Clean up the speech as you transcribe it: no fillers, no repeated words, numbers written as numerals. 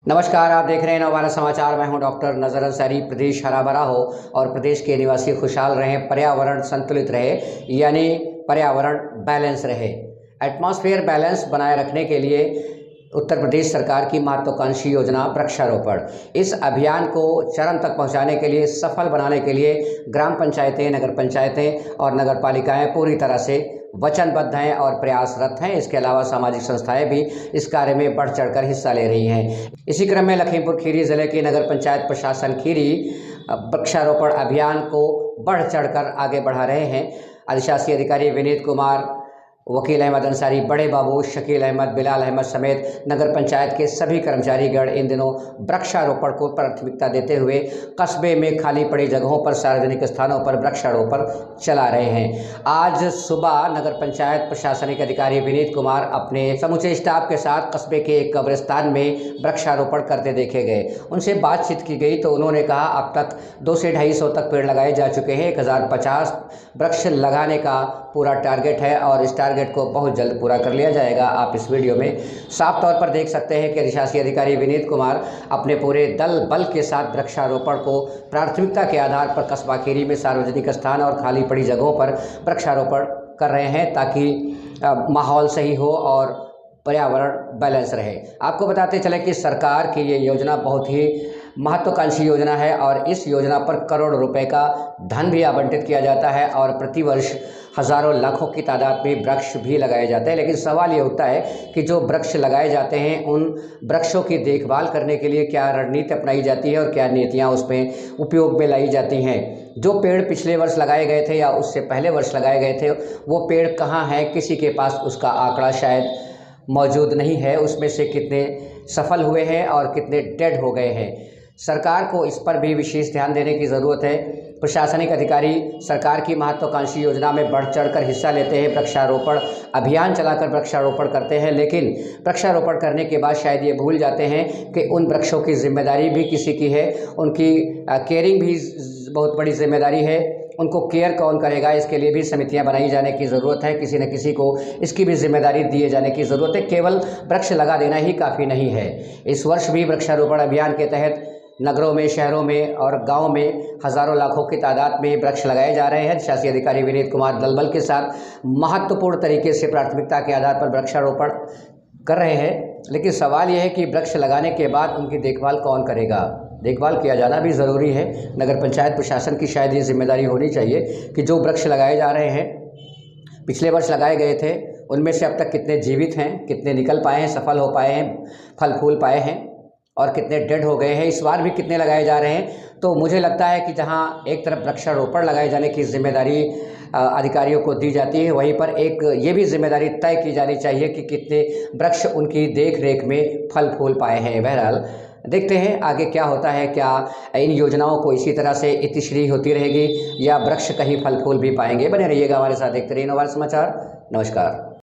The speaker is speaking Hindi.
नमस्कार, आप देख रहे हैं नवभारत समाचार। मैं हूं डॉक्टर नजर अंसारी। प्रदेश हरा भरा हो और प्रदेश के निवासी खुशहाल रहें, पर्यावरण संतुलित रहे, यानी पर्यावरण बैलेंस रहे। एटमॉस्फेयर बैलेंस बनाए रखने के लिए उत्तर प्रदेश सरकार की महत्वाकांक्षी योजना वृक्षारोपण, इस अभियान को चरम तक पहुंचाने के लिए, सफल बनाने के लिए ग्राम पंचायतें, नगर पंचायतें और नगर पालिकाएँ पूरी तरह से वचनबद्ध हैं और प्रयासरत हैं। इसके अलावा सामाजिक संस्थाएं भी इस कार्य में बढ़ चढ़कर हिस्सा ले रही हैं। इसी क्रम में लखीमपुर खीरी जिले की नगर पंचायत प्रशासन खीरी वृक्षारोपण अभियान को बढ़ चढ़कर आगे बढ़ा रहे हैं। अधिशासी अधिकारी विनीत कुमार, वकील अहमद अंसारी, बड़े बाबू, शकील अहमद, बिलाल अहमद समेत नगर पंचायत के सभी कर्मचारीगण इन दिनों वृक्षारोपण को प्राथमिकता देते हुए कस्बे में खाली पड़ी जगहों पर, सार्वजनिक स्थानों पर वृक्षारोपण चला रहे हैं। आज सुबह नगर पंचायत प्रशासनिक अधिकारी विनीत कुमार अपने समूचे स्टाफ के साथ कस्बे के एक कब्रिस्तान में वृक्षारोपण करते देखे गए। उनसे बातचीत की गई तो उन्होंने कहा, अब तक 200 से 250 तक पेड़ लगाए जा चुके हैं। 1050 वृक्ष लगाने का पूरा टारगेट है और इस टारगेट को बहुत जल्द पूरा कर लिया जाएगा। आप इस वीडियो में साफ तौर पर देख सकते हैं कि अधिशासी अधिकारी विनीत कुमार अपने पूरे दल बल के साथ वृक्षारोपण को प्राथमिकता के आधार पर कस्बा खीरी में सार्वजनिक स्थान और खाली पड़ी जगहों पर वृक्षारोपण कर रहे हैं, ताकि माहौल सही हो और पर्यावरण बैलेंस रहे। आपको बताते चले कि सरकार की ये योजना बहुत ही महत्वाकांक्षी योजना है और इस योजना पर करोड़ों रुपए का धन भी आवंटित किया जाता है और प्रतिवर्ष हज़ारों लाखों की तादाद में वृक्ष भी लगाए जाते हैं। लेकिन सवाल ये उठता है कि जो वृक्ष लगाए जाते हैं, उन वृक्षों की देखभाल करने के लिए क्या रणनीति अपनाई जाती है और क्या नीतियाँ उसमें उपयोग में लाई जाती हैं। जो पेड़ पिछले वर्ष लगाए गए थे या उससे पहले वर्ष लगाए गए थे, वो पेड़ कहाँ हैं, किसी के पास उसका आंकड़ा शायद मौजूद नहीं है। उसमें से कितने सफल हुए हैं और कितने डेड हो गए हैं। सरकार को इस पर भी विशेष ध्यान देने की ज़रूरत है। प्रशासनिक अधिकारी सरकार की महत्वाकांक्षी योजना में बढ़ चढ़कर हिस्सा लेते हैं, वृक्षारोपण अभियान चलाकर वृक्षारोपण करते हैं, लेकिन वृक्षारोपण करने के बाद शायद ये भूल जाते हैं कि उन वृक्षों की जिम्मेदारी भी किसी की है, उनकी केयरिंग भी बहुत बड़ी जिम्मेदारी है। उनको केयर कौन करेगा, इसके लिए भी समितियां बनाई जाने की ज़रूरत है। किसी न किसी को इसकी भी जिम्मेदारी दिए जाने की ज़रूरत है। केवल वृक्ष लगा देना ही काफ़ी नहीं है। इस वर्ष भी वृक्षारोपण अभियान के तहत नगरों में, शहरों में और गांव में हज़ारों लाखों की तादाद में वृक्ष लगाए जा रहे हैं। शासी अधिकारी विनीत कुमार दलबल के साथ महत्वपूर्ण तरीके से प्राथमिकता के आधार पर वृक्षारोपण कर रहे हैं। लेकिन सवाल यह है कि वृक्ष लगाने के बाद उनकी देखभाल कौन करेगा। देखभाल किया जाना भी ज़रूरी है। नगर पंचायत प्रशासन की शायद ये जिम्मेदारी होनी चाहिए कि जो वृक्ष लगाए जा रहे हैं, पिछले वर्ष लगाए गए थे, उनमें से अब तक कितने जीवित हैं, कितने निकल पाए हैं, सफल हो पाए हैं, फल फूल पाए हैं और कितने डेड हो गए हैं, इस बार भी कितने लगाए जा रहे हैं। तो मुझे लगता है कि जहां एक तरफ वृक्षारोपण लगाए जाने की जिम्मेदारी अधिकारियों को दी जाती है, वहीं पर एक ये भी जिम्मेदारी तय की जानी चाहिए कि कितने वृक्ष उनकी देख रेख में फल फूल पाए हैं। बहरहाल देखते हैं आगे क्या होता है। क्या इन योजनाओं को इसी तरह से इतिश्री होती रहेगी या वृक्ष कहीं फल फूल भी पाएंगे। बने रहिएगा हमारे साथ, देखते रहिए नवभारत समाचार। नमस्कार।